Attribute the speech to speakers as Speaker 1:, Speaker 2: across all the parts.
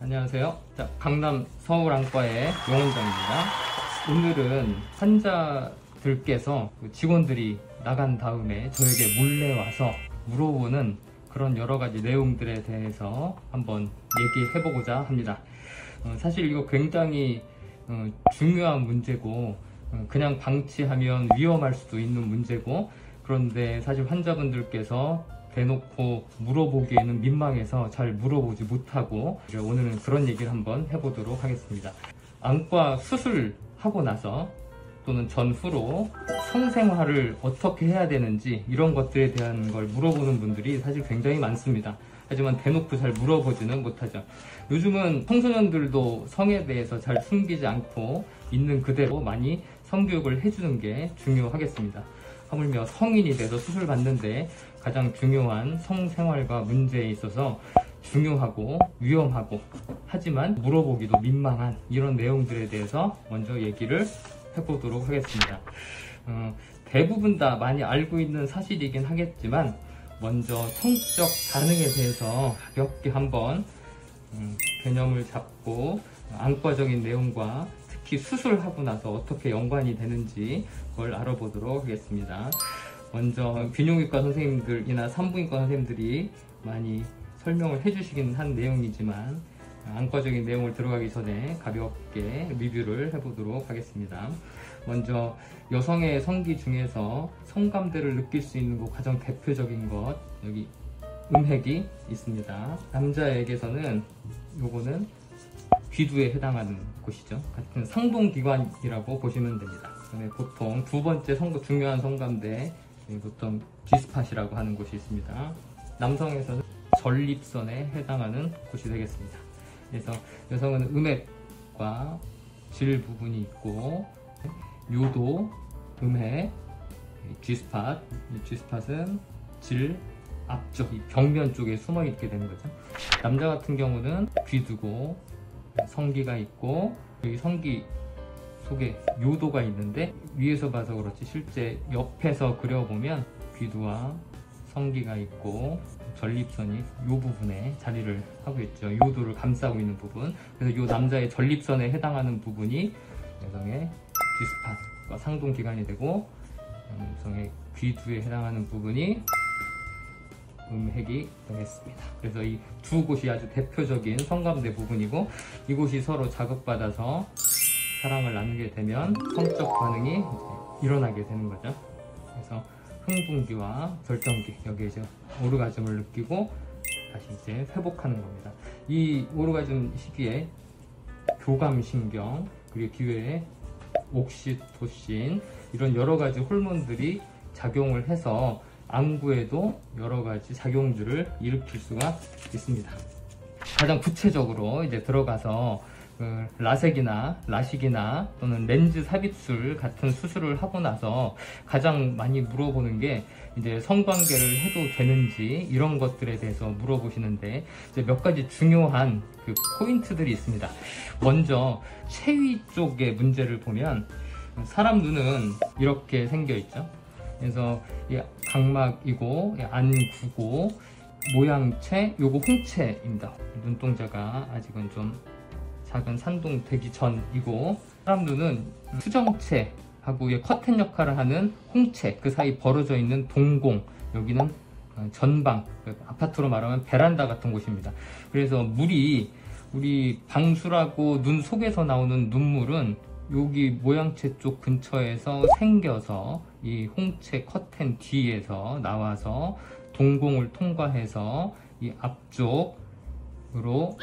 Speaker 1: 안녕하세요. 자, 강남 서울안과의 용원장입니다. 오늘은 환자들께서 직원들이 나간 다음에 저에게 몰래 와서 물어보는 그런 여러 가지 내용들에 대해서 한번 얘기해보고자 합니다. 사실 이거 굉장히 중요한 문제고 그냥 방치하면 위험할 수도 있는 문제고, 그런데 사실 환자분들께서 대놓고 물어보기에는 민망해서 잘 물어보지 못하고, 오늘은 그런 얘기를 한번 해보도록 하겠습니다. 안과 수술하고 나서 또는 전후로 성생활을 어떻게 해야 되는지 이런 것들에 대한 걸 물어보는 분들이 사실 굉장히 많습니다. 하지만 대놓고 잘 물어보지는 못하죠. 요즘은 청소년들도 성에 대해서 잘 숨기지 않고 있는 그대로 많이 성교육을 해주는 게 중요하겠습니다. 하물며 성인이 돼서 수술 받는데 가장 중요한 성생활과 문제에 있어서 중요하고 위험하고 하지만 물어보기도 민망한 이런 내용들에 대해서 먼저 얘기를 해보도록 하겠습니다. 대부분 다 많이 알고 있는 사실이긴 하겠지만 먼저 성적 반응에 대해서 가볍게 한번 개념을 잡고 안과적인 내용과 특히 수술하고 나서 어떻게 연관이 되는지 그걸 알아보도록 하겠습니다. 먼저 비뇨기과 선생님들이나 산부인과 선생님들이 많이 설명을 해주시긴 한 내용이지만 안과적인 내용을 들어가기 전에 가볍게 리뷰를 해보도록 하겠습니다. 먼저 여성의 성기 중에서 성감대를 느낄 수 있는 것 가장 대표적인 것, 여기 음핵이 있습니다. 남자에게서는 요거는 귀두에 해당하는 곳이죠. 같은 상동기관이라고 보시면 됩니다. 보통 두 번째 중요한 성감대, 보통 G스팟이라고 하는 곳이 있습니다. 남성에서는 전립선에 해당하는 곳이 되겠습니다. 그래서 여성은 음핵과 질 부분이 있고, 요도, 음핵, G스팟, 이 G스팟은 질 앞쪽, 이 벽면 쪽에 숨어 있게 되는 거죠. 남자 같은 경우는 귀두고 성기가 있고, 여기 성기 속에 요도가 있는데 위에서 봐서 그렇지 실제 옆에서 그려보면 귀두와 성기가 있고 전립선이 이 부분에 자리를 하고 있죠. 요도를 감싸고 있는 부분. 그래서 이 남자의 전립선에 해당하는 부분이 여성의 G스팟과 상동기관이 되고, 여성의 귀두에 해당하는 부분이 음핵이 되겠습니다. 그래서 이 두 곳이 아주 대표적인 성감대 부분이고, 이곳이 서로 자극받아서 사랑을 나누게 되면 성적 반응이 일어나게 되는 거죠. 그래서 흥분기와 결정기, 여기에 이제 오르가즘을 느끼고 다시 이제 회복하는 겁니다. 이 오르가즘 시기에 교감신경, 그리고 기회에 옥시토신, 이런 여러 가지 호르몬들이 작용을 해서 안구에도 여러 가지 작용들을 일으킬 수가 있습니다. 가장 구체적으로 이제 들어가서 라섹이나 라식이나 또는 렌즈 삽입술 같은 수술을 하고 나서 가장 많이 물어보는 게 이제 성관계를 해도 되는지 이런 것들에 대해서 물어보시는데, 이제 몇 가지 중요한 그 포인트들이 있습니다. 먼저 체위 쪽의 문제를 보면 사람 눈은 이렇게 생겨 있죠. 그래서 각막이고 안구고 모양체, 요거 홍채입니다. 눈동자가 아직은 좀 작은 산동되기 전이고, 사람 눈은 수정체하고 커튼 역할을 하는 홍채, 그 사이 벌어져 있는 동공, 여기는 전방, 아파트로 말하면 베란다 같은 곳입니다. 그래서 우리 방수라고 눈 속에서 나오는 눈물은 여기 모양체 쪽 근처에서 생겨서 이 홍채 커튼 뒤에서 나와서 동공을 통과해서 이 앞쪽으로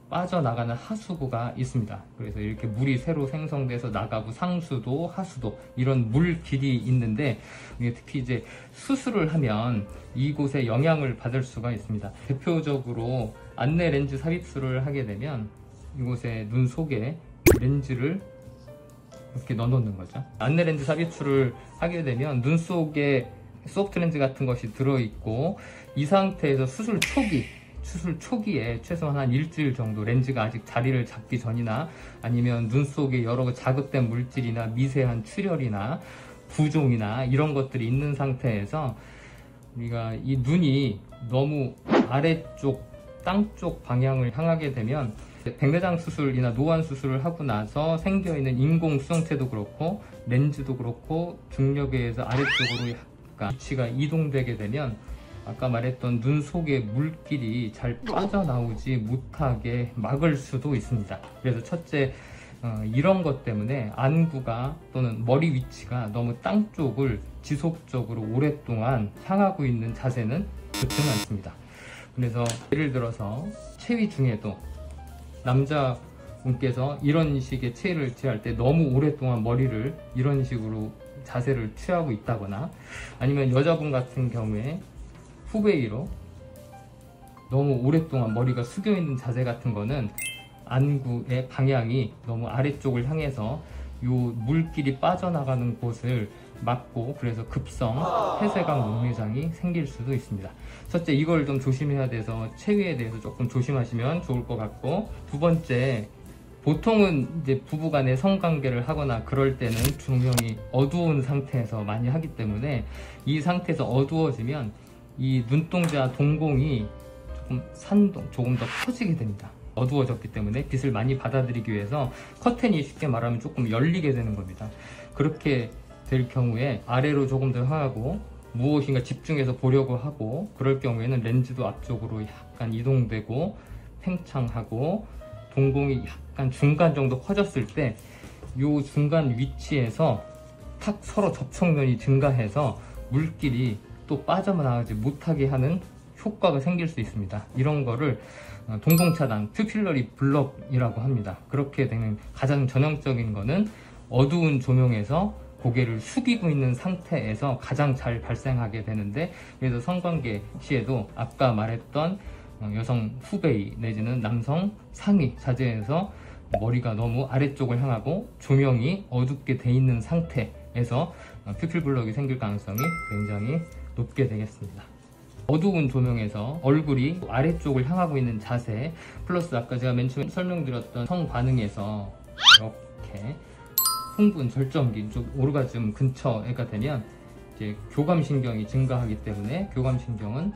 Speaker 1: 빠져나가는 하수구가 있습니다. 그래서 이렇게 물이 새로 생성돼서 나가고 상수도 하수도 이런 물길이 있는데, 특히 이제 수술을 하면 이곳에 영향을 받을 수가 있습니다. 대표적으로 안내 렌즈 삽입술을 하게 되면 이곳에 눈 속에 렌즈를 이렇게 넣어놓는 거죠. 안내 렌즈 삽입술을 하게 되면 눈 속에 소프트 렌즈 같은 것이 들어있고, 이 상태에서 수술 초기에 최소한 한 일주일 정도 렌즈가 아직 자리를 잡기 전이나 아니면 눈 속에 여러 자극된 물질이나 미세한 출혈이나 부종이나 이런 것들이 있는 상태에서 우리가 이 눈이 너무 아래쪽 땅 쪽 방향을 향하게 되면 백내장 수술이나 노안 수술을 하고 나서 생겨있는 인공 수정체도 그렇고 렌즈도 그렇고 중력에 의해서 아래쪽으로 약간 위치가 이동되게 되면 아까 말했던 눈 속에 물길이 잘 빠져나오지 못하게 막을 수도 있습니다. 그래서 첫째, 이런 것 때문에 안구가 또는 머리 위치가 너무 땅 쪽을 지속적으로 오랫동안 향하고 있는 자세는 좋지는 않습니다. 그래서 예를 들어서 체위 중에도 남자분께서 이런 식의 체위를 취할 때 너무 오랫동안 머리를 이런 식으로 자세를 취하고 있다거나, 아니면 여자분 같은 경우에 후베이로 너무 오랫동안 머리가 숙여 있는 자세 같은 거는 안구의 방향이 너무 아래쪽을 향해서 요 물길이 빠져나가는 곳을 막고, 그래서 급성 폐쇄강 녹내장이 생길 수도 있습니다. 첫째, 이걸 좀 조심해야 돼서 체위에 대해서 조금 조심하시면 좋을 것 같고, 두 번째, 보통은 이제 부부간에 성관계를 하거나 그럴 때는 조명이 어두운 상태에서 많이 하기 때문에 이 상태에서 어두워지면 이 눈동자 동공이 조금 더 커지게 됩니다. 어두워졌기 때문에 빛을 많이 받아들이기 위해서 커튼이 쉽게 말하면 조금 열리게 되는 겁니다. 그렇게 될 경우에 아래로 조금 더 향하고 무엇인가 집중해서 보려고 하고, 그럴 경우에는 렌즈도 앞쪽으로 약간 이동되고 팽창하고 동공이 약간 중간 정도 커졌을 때 이 중간 위치에서 탁 서로 접촉면이 증가해서 물길이 또 빠져나가지 못하게 하는 효과가 생길 수 있습니다. 이런 거를 동공차단, 퓨필러리 블럭이라고 합니다. 그렇게 되는 가장 전형적인 거는 어두운 조명에서 고개를 숙이고 있는 상태에서 가장 잘 발생하게 되는데, 그래서 성관계 시에도 아까 말했던 여성 후베이 내지는 남성 상위 자세에서 머리가 너무 아래쪽을 향하고 조명이 어둡게 돼 있는 상태에서 퓨필 블럭이 생길 가능성이 굉장히 높게 되겠습니다. 어두운 조명에서 얼굴이 아래쪽을 향하고 있는 자세, 플러스 아까 제가 맨 처음에 설명드렸던 성반응에서 이렇게 흥분, 절정기, 오르가즘 근처에가 되면 이제 교감신경이 증가하기 때문에 교감신경은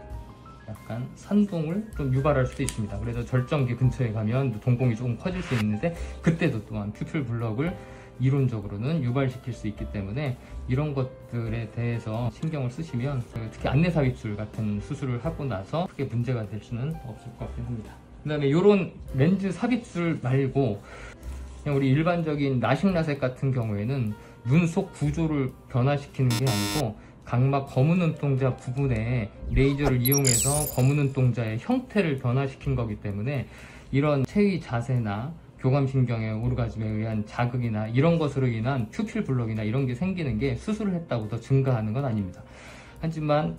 Speaker 1: 약간 산동을 좀 유발할 수도 있습니다. 그래서 절정기 근처에 가면 동공이 조금 커질 수 있는데, 그때도 또한 퓨필 블럭을 이론적으로는 유발시킬 수 있기 때문에 이런 것들에 대해서 신경을 쓰시면, 특히 안내삽입술 같은 수술을 하고 나서 크게 문제가 될 수는 없을 것 같긴 합니다. 그 다음에 이런 렌즈 삽입술 말고 그냥 우리 일반적인 라식 라섹 같은 경우에는 눈 속 구조를 변화시키는 게 아니고 각막 검은 눈동자 부분에 레이저를 이용해서 검은 눈동자의 형태를 변화시킨 거기 때문에 이런 체위 자세나 교감신경의 오르가즘에 의한 자극이나 이런 것으로 인한 퓨필 블럭이나 이런 게 생기는 게 수술을 했다고 더 증가하는 건 아닙니다. 하지만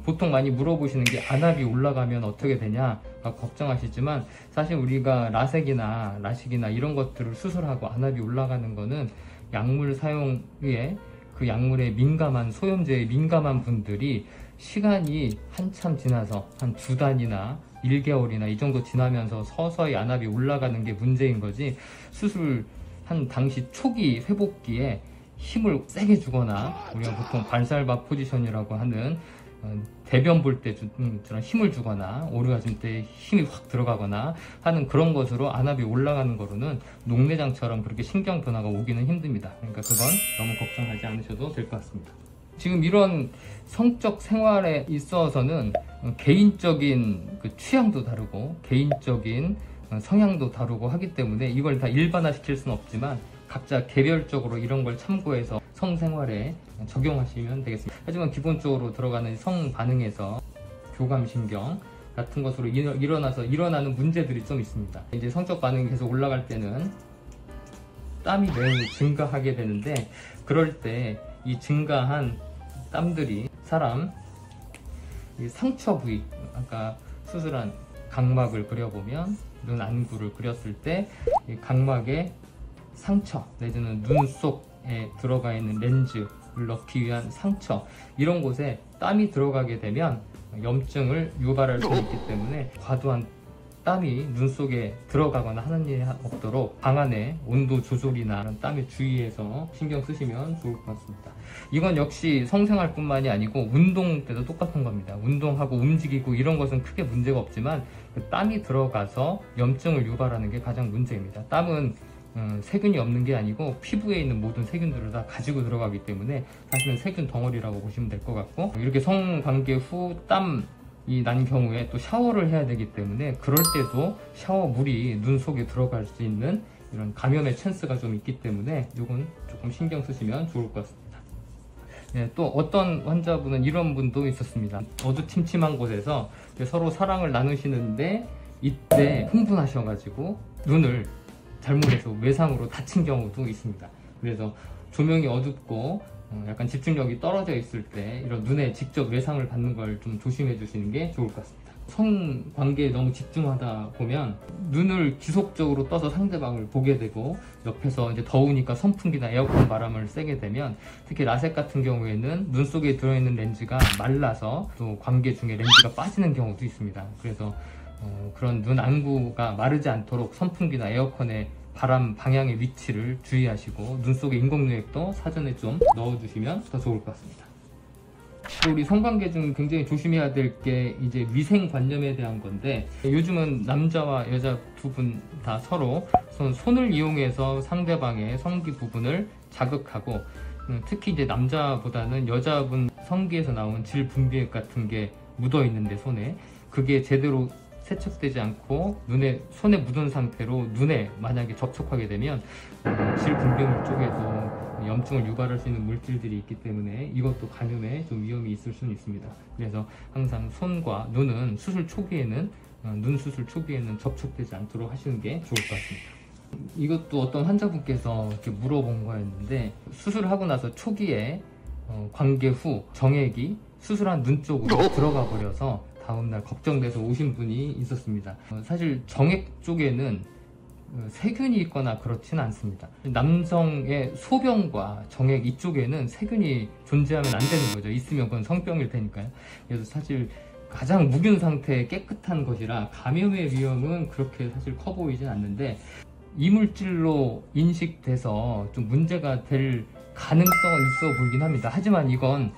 Speaker 1: 보통 많이 물어보시는 게 안압이 올라가면 어떻게 되냐 걱정하시지만, 사실 우리가 라섹이나 라식이나 이런 것들을 수술하고 안압이 올라가는 거는 약물 사용 후에 그 약물에 민감한, 소염제에 민감한 분들이 시간이 한참 지나서 한 2달이나 1개월이나 이 정도 지나면서 서서히 안압이 올라가는 게 문제인 거지, 수술한 당시 초기 회복기에 힘을 세게 주거나 우리가 보통 발살바 포지션이라고 하는 대변 볼 때 힘을 주거나 오르가즘 때 힘이 확 들어가거나 하는 그런 것으로 안압이 올라가는 거로는 녹내장처럼 그렇게 신경 변화가 오기는 힘듭니다. 그러니까 그건 너무 걱정하지 않으셔도 될 것 같습니다. 지금 이런 성적 생활에 있어서는 개인적인 그 취향도 다르고 개인적인 성향도 다르고 하기 때문에 이걸 다 일반화시킬 수는 없지만 각자 개별적으로 이런 걸 참고해서 성생활에 적용하시면 되겠습니다. 하지만 기본적으로 들어가는 성반응에서 교감신경 같은 것으로 일어나는 문제들이 좀 있습니다. 이제 성적 반응이 계속 올라갈 때는 땀이 매우 증가하게 되는데, 그럴 때 이 증가한 땀들이 사람 상처 부위, 아까 수술한 각막을 그려보면 눈 안구를 그렸을 때 이 각막의 상처 내지는 눈 속에 들어가 있는 렌즈를 넣기 위한 상처, 이런 곳에 땀이 들어가게 되면 염증을 유발할 수 있기 때문에 과도한 땀이 눈 속에 들어가거나 하는 일이 없도록 방 안에 온도 조절이나 땀에 주의해서 신경 쓰시면 좋을 것 같습니다. 이건 역시 성생활 뿐만이 아니고 운동 때도 똑같은 겁니다. 운동하고 움직이고 이런 것은 크게 문제가 없지만 그 땀이 들어가서 염증을 유발하는 게 가장 문제입니다. 땀은 세균이 없는 게 아니고 피부에 있는 모든 세균들을 다 가지고 들어가기 때문에 사실은 세균 덩어리라고 보시면 될 것 같고, 이렇게 성관계 후 땀이 난 경우에 또 샤워를 해야 되기 때문에 그럴 때도 샤워 물이 눈 속에 들어갈 수 있는 이런 감염의 찬스가 좀 있기 때문에 이건 조금 신경 쓰시면 좋을 것 같습니다. 네, 또 어떤 환자분은 이런 분도 있었습니다. 어두침침한 곳에서 서로 사랑을 나누시는데 이때 흥분하셔가지고 눈을 잘못해서 외상으로 다친 경우도 있습니다. 그래서 조명이 어둡고 약간 집중력이 떨어져 있을 때 이런 눈에 직접 외상을 받는 걸 좀 조심해 주시는 게 좋을 것 같습니다. 성관계에 너무 집중하다 보면 눈을 지속적으로 떠서 상대방을 보게 되고, 옆에서 이제 더우니까 선풍기나 에어컨 바람을 쐬게 되면 특히 라섹 같은 경우에는 눈 속에 들어있는 렌즈가 말라서 또 관계 중에 렌즈가 빠지는 경우도 있습니다. 그래서 그런 눈 안구가 마르지 않도록 선풍기나 에어컨의 바람 방향의 위치를 주의하시고 눈 속에 인공유액도 사전에 좀 넣어주시면 더 좋을 것 같습니다. 또 우리 성관계 중 굉장히 조심해야 될 게 이제 위생관념에 대한 건데, 요즘은 남자와 여자 두 분 다 서로 손을 이용해서 상대방의 성기 부분을 자극하고, 특히 이제 남자보다는 여자분 성기에서 나온 질 분비액 같은 게 묻어 있는데 손에 그게 제대로 세척되지 않고 손에 묻은 상태로 눈에 만약에 접촉하게 되면 질 분비물 쪽에서 염증을 유발할 수 있는 물질들이 있기 때문에 이것도 감염에 좀 위험이 있을 수는 있습니다. 그래서 항상 손과 눈은 수술 초기에는 눈 수술 초기에는 접촉되지 않도록 하시는 게 좋을 것 같습니다. 이것도 어떤 환자분께서 이렇게 물어본 거였는데, 수술하고 나서 초기에 관계 후 정액이 수술한 눈 쪽으로 들어가 버려서 다음날 걱정돼서 오신 분이 있었습니다. 사실 정액 쪽에는 세균이 있거나 그렇지는 않습니다. 남성의 소변과 정액 이쪽에는 세균이 존재하면 안 되는 거죠. 있으면 그건 성병일 테니까요. 그래서 사실 가장 묵은 상태에 깨끗한 것이라 감염의 위험은 그렇게 사실 커 보이진 않는데, 이물질로 인식돼서 좀 문제가 될 가능성은 있어 보이긴 합니다. 하지만 이건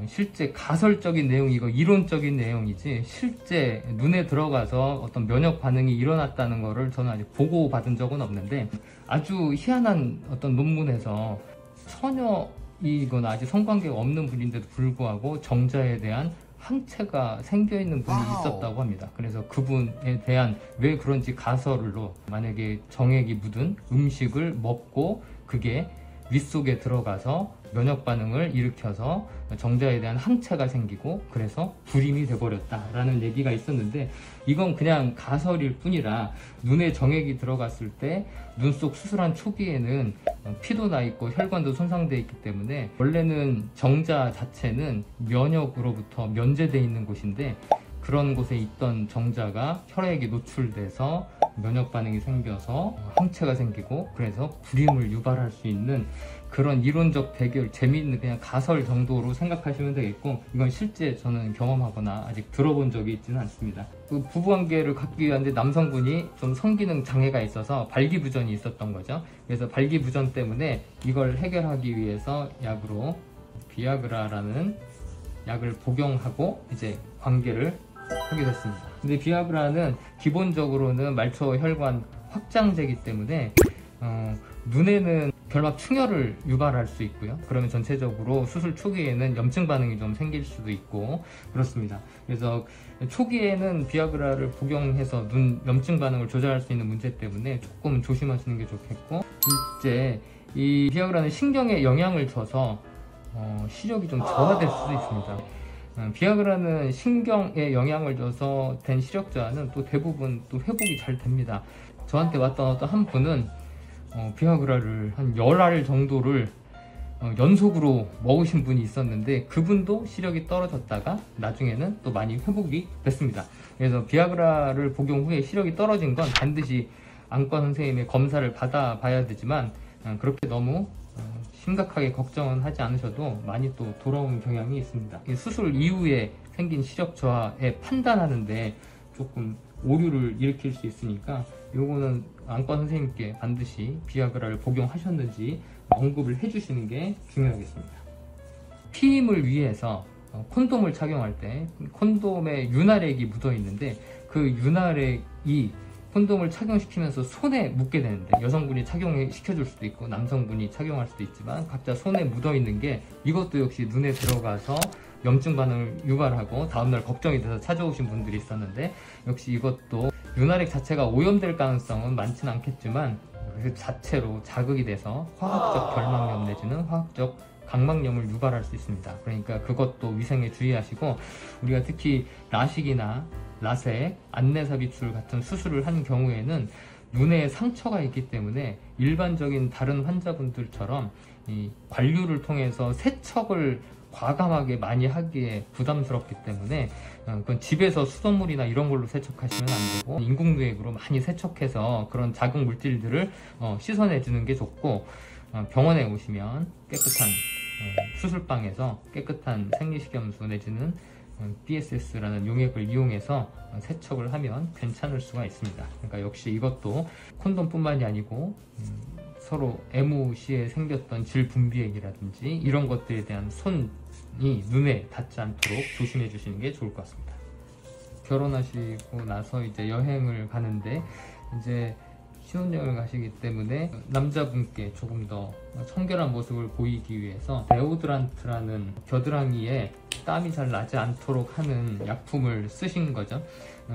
Speaker 1: 실제 가설적인 내용이고 이론적인 내용이지 실제 눈에 들어가서 어떤 면역 반응이 일어났다는 거를 저는 아직 보고받은 적은 없는데, 아주 희한한 어떤 논문에서 처녀이거나 아직 성관계가 없는 분인데도 불구하고 정자에 대한 항체가 생겨있는 분이 있었다고 합니다. 그래서 그분에 대한 왜 그런지 가설로, 만약에 정액이 묻은 음식을 먹고 그게 윗속에 들어가서 면역 반응을 일으켜서 정자에 대한 항체가 생기고 그래서 불임이 돼버렸다라는 얘기가 있었는데, 이건 그냥 가설일 뿐이라 눈에 정액이 들어갔을 때 눈 속 수술한 초기에는 피도 나 있고 혈관도 손상되어 있기 때문에 원래는 정자 자체는 면역으로부터 면제되어 있는 곳인데, 그런 곳에 있던 정자가 혈액이 노출돼서 면역 반응이 생겨서 항체가 생기고 그래서 불임을 유발할 수 있는 그런 이론적 배경, 재미있는 그냥 가설 정도로 생각하시면 되겠고, 이건 실제 저는 경험하거나 아직 들어본 적이 있지는 않습니다. 그 부부관계를 갖기 위한 남성분이 좀 성기능 장애가 있어서 발기부전이 있었던 거죠. 그래서 발기부전 때문에 이걸 해결하기 위해서 약으로 비아그라라는 약을 복용하고 이제 관계를 하게 됐습니다. 근데 비아그라는 기본적으로는 말초 혈관 확장제이기 때문에 눈에는 결막 충혈을 유발할 수 있고요. 그러면 전체적으로 수술 초기에는 염증 반응이 좀 생길 수도 있고 그렇습니다. 그래서 초기에는 비아그라를 복용해서 눈 염증 반응을 조절할 수 있는 문제 때문에 조금 조심하시는 게 좋겠고, 둘째, 이 비아그라는 신경에 영향을 줘서 시력이 좀 저하될 수도 있습니다. 비아그라는 신경에 영향을 줘서 된 시력 저하는 또 대부분 또 회복이 잘 됩니다. 저한테 왔던 어떤 한 분은 비아그라를 한 10알 정도를 연속으로 먹으신 분이 있었는데, 그분도 시력이 떨어졌다가 나중에는 또 많이 회복이 됐습니다. 그래서 비아그라를 복용 후에 시력이 떨어진 건 반드시 안과 선생님의 검사를 받아봐야 되지만, 그렇게 너무 심각하게 걱정은 하지 않으셔도 많이 또 돌아오는 경향이 있습니다. 수술 이후에 생긴 시력 저하에 판단하는데 조금 오류를 일으킬 수 있으니까 요거는 안과 선생님께 반드시 비아그라를 복용하셨는지 언급을 해주시는 게 중요하겠습니다. 피임을 위해서 콘돔을 착용할 때 콘돔에 윤활액이 묻어 있는데 그 윤활액이 콘돔을 착용시키면서 손에 묻게 되는데, 여성분이 착용시켜줄 수도 있고 남성분이 착용할 수도 있지만 각자 손에 묻어 있는 게 이것도 역시 눈에 들어가서 염증 반응을 유발하고 다음날 걱정이 돼서 찾아오신 분들이 있었는데, 역시 이것도 윤활액 자체가 오염될 가능성은 많지는 않겠지만 그 자체로 자극이 돼서 화학적 결막염 내지는 화학적 각막염을 유발할 수 있습니다. 그러니까 그것도 위생에 주의하시고, 우리가 특히 라식이나 라섹, 안내사 비출 같은 수술을 한 경우에는 눈에 상처가 있기 때문에 일반적인 다른 환자분들처럼 이 관류를 통해서 세척을 과감하게 많이 하기에 부담스럽기 때문에 그건 집에서 수돗물이나 이런 걸로 세척하시면 안 되고 인공누액으로 많이 세척해서 그런 자극 물질들을 씻어내 주는 게 좋고, 병원에 오시면 깨끗한 수술방에서 깨끗한 생리식염수 내지는 BSS라는 용액을 이용해서 세척을 하면 괜찮을 수가 있습니다. 그러니까 역시 이것도 콘돔뿐만이 아니고 서로 애무 시에 생겼던 질분비액이라든지 이런 것들에 대한 손이 눈에 닿지 않도록 조심해 주시는 게 좋을 것 같습니다. 결혼하시고 나서 이제 여행을 가는데 이제 신혼여행을 가시기 때문에 남자분께 조금 더 청결한 모습을 보이기 위해서 데오드란트라는 겨드랑이에 땀이 잘 나지 않도록 하는 약품을 쓰신 거죠.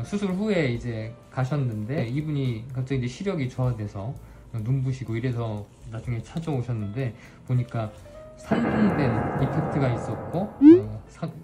Speaker 1: 수술 후에 이제 가셨는데 이분이 갑자기 이제 시력이 저하돼서 눈부시고 이래서 나중에 찾아오셨는데, 보니까 산동된 이펙트가 있었고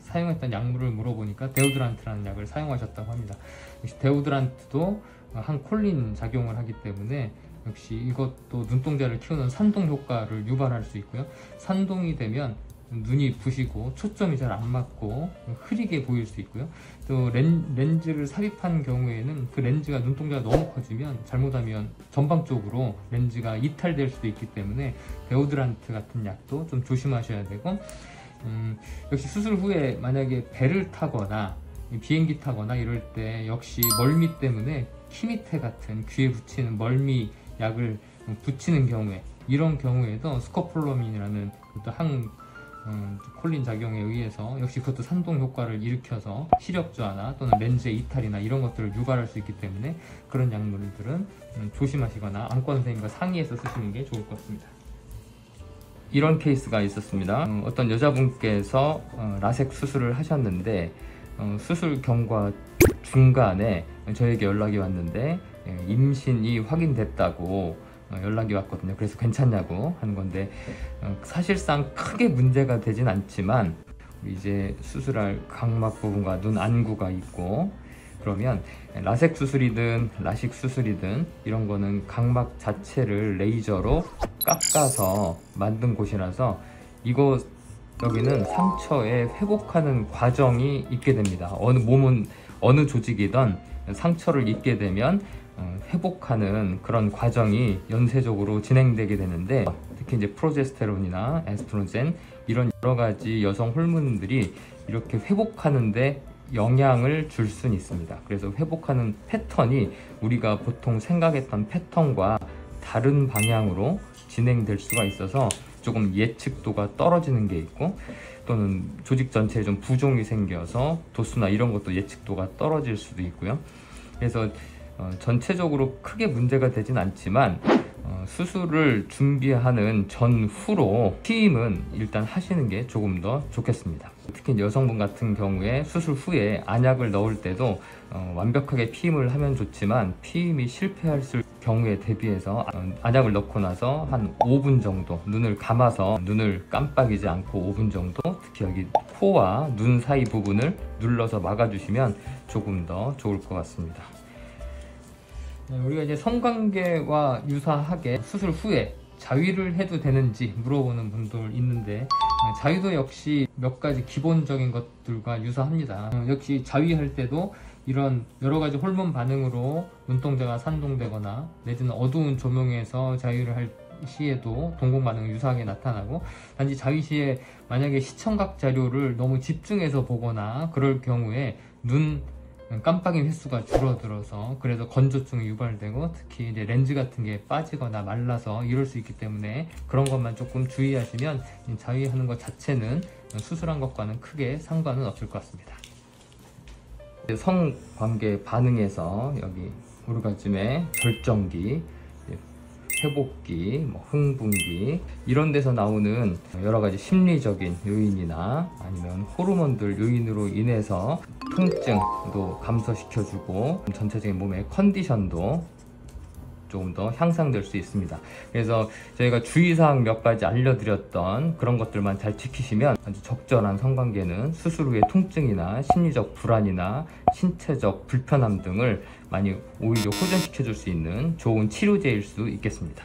Speaker 1: 사용했던 약물을 물어보니까 데오드란트라는 약을 사용하셨다고 합니다. 역시 데오드란트도 한 콜린 작용을 하기 때문에 역시 이것도 눈동자를 키우는 산동 효과를 유발할 수 있고요. 산동이 되면 눈이 부시고 초점이 잘 안 맞고 흐리게 보일 수 있고요. 또 렌즈를 삽입한 경우에는 그 렌즈가 눈동자가 너무 커지면 잘못하면 전방적으로 렌즈가 이탈될 수도 있기 때문에 데오드란트 같은 약도 좀 조심하셔야 되고, 역시 수술 후에 만약에 배를 타거나 비행기 타거나 이럴 때 역시 멀미 때문에 키미테 같은 귀에 붙이는 멀미 약을 붙이는 경우에, 이런 경우에도 스코폴라민이라는 콜린 작용에 의해서 역시 그것도 산동 효과를 일으켜서 시력 저하나 또는 렌즈의 이탈이나 이런 것들을 유발할 수 있기 때문에 그런 약물들은 조심하시거나 안과 선생님과 상의해서 쓰시는 게 좋을 것 같습니다. 이런 케이스가 있었습니다. 어떤 여자분께서 라섹 수술을 하셨는데 수술 경과 중간에 저에게 연락이 왔는데 임신이 확인됐다고 연락이 왔거든요. 그래서 괜찮냐고 하는 건데, 사실상 크게 문제가 되진 않지만 이제 수술할 각막 부분과 눈 안구가 있고, 그러면 라섹 수술이든 라식 수술이든 이런 거는 각막 자체를 레이저로 깎아서 만든 곳이라서 여기는 상처에 회복하는 과정이 있게 됩니다. 어느 조직이든 상처를 입게 되면 회복하는 그런 과정이 연쇄적으로 진행되게 되는데, 특히 이제 프로제스테론이나 에스트로겐 이런 여러 가지 여성 호르몬들이 이렇게 회복하는데 영향을 줄 수는 있습니다. 그래서 회복하는 패턴이 우리가 보통 생각했던 패턴과 다른 방향으로 진행될 수가 있어서 조금 예측도가 떨어지는 게 있고, 또는 조직 전체에 좀 부종이 생겨서 도수나 이런 것도 예측도가 떨어질 수도 있고요. 그래서 전체적으로 크게 문제가 되진 않지만 수술을 준비하는 전후로 피임은 일단 하시는 게 조금 더 좋겠습니다. 특히 여성분 같은 경우에 수술 후에 안약을 넣을 때도 완벽하게 피임을 하면 좋지만 피임이 실패할 경우에 대비해서 안약을 넣고 나서 한 5분 정도 눈을 감아서 눈을 깜빡이지 않고 5분 정도, 특히 여기 코와 눈 사이 부분을 눌러서 막아주시면 조금 더 좋을 것 같습니다. 우리가 이제 성관계와 유사하게 수술 후에 자위를 해도 되는지 물어보는 분들 있는데, 자위도 역시 몇 가지 기본적인 것들과 유사합니다. 역시 자위할 때도 이런 여러 가지 호르몬 반응으로 눈동자가 산동되거나 내지는 어두운 조명에서 자위를 할 시에도 동공 반응이 유사하게 나타나고, 단지 자위 시에 만약에 시청각 자료를 너무 집중해서 보거나 그럴 경우에 눈 깜빡임 횟수가 줄어들어서 그래서 건조증이 유발되고 특히 이제 렌즈 같은 게 빠지거나 말라서 이럴 수 있기 때문에 그런 것만 조금 주의하시면 자위하는 것 자체는 수술한 것과는 크게 상관은 없을 것 같습니다. 성관계 반응에서 여기 오르가즘의 절정기, 회복기, 흥분기 이런 데서 나오는 여러 가지 심리적인 요인이나 아니면 호르몬들 요인으로 인해서 통증도 감소시켜주고 전체적인 몸의 컨디션도 조금 더 향상될 수 있습니다. 그래서 저희가 주의사항 몇 가지 알려드렸던 그런 것들만 잘 지키시면 아주 적절한 성관계는 수술 후의 통증이나 심리적 불안이나 신체적 불편함 등을 많이 오히려 호전시켜 줄 수 있는 좋은 치료제일 수 있겠습니다.